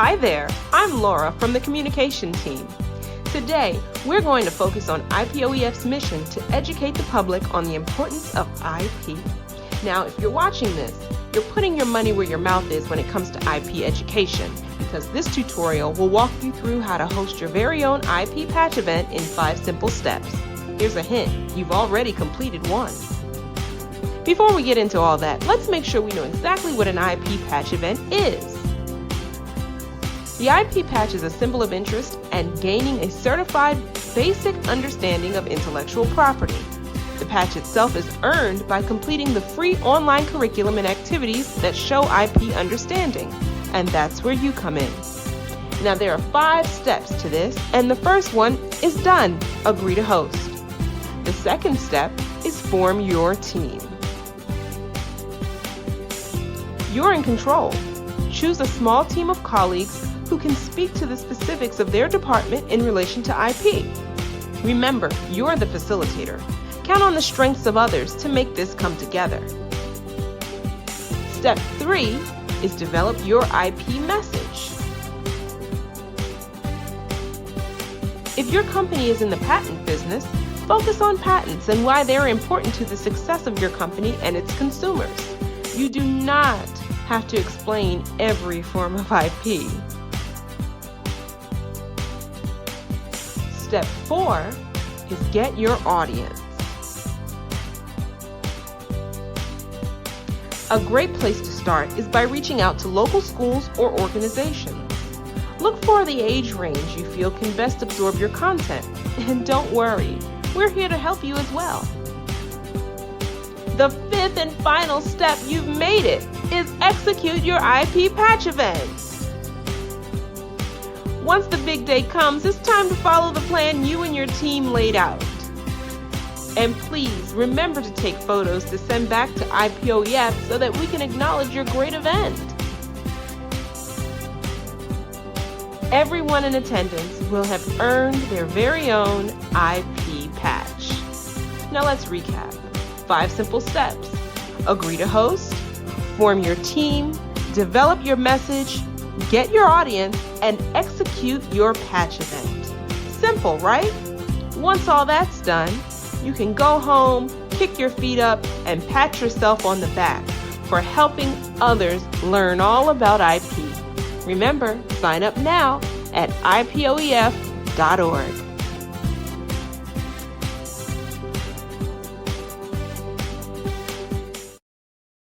Hi there, I'm Laura from the communication team. Today, we're going to focus on IPOEF's mission to educate the public on the importance of IP. Now, if you're watching this, you're putting your money where your mouth is when it comes to IP education, because this tutorial will walk you through how to host your very own IP patch event in 5 simple steps. Here's a hint, you've already completed one. Before we get into all that, let's make sure we know exactly what an IP patch event is. The IP patch is a symbol of interest and gaining a certified basic understanding of intellectual property. The patch itself is earned by completing the free online curriculum and activities that show IP understanding, and that's where you come in. Now there are 5 steps to this, and the first one is done, agree to host. The second step is form your team. You're in control. Choose a small team of colleagues who can speak to the specifics of their department in relation to IP. Remember, you're the facilitator. Count on the strengths of others to make this come together. Step 3 is develop your IP message. If your company is in the patent business, focus on patents and why they're important to the success of your company and its consumers. You do not have to explain every form of IP. Step 4 is get your audience. A great place to start is by reaching out to local schools or organizations. Look for the age range you feel can best absorb your content. And don't worry, we're here to help you as well. The 5th and final step, you've made it, is execute your IP patch event. Once the big day comes, it's time to follow the plan you and your team laid out. And please remember to take photos to send back to IPOEF so that we can acknowledge your great event. Everyone in attendance will have earned their very own IP patch. Now let's recap. 5 simple steps. Agree to host, form your team, develop your message, get your audience, and execute your patch event. Simple, right? Once all that's done, you can go home, kick your feet up, and pat yourself on the back for helping others learn all about IP. Remember, sign up now at IPOEF.org.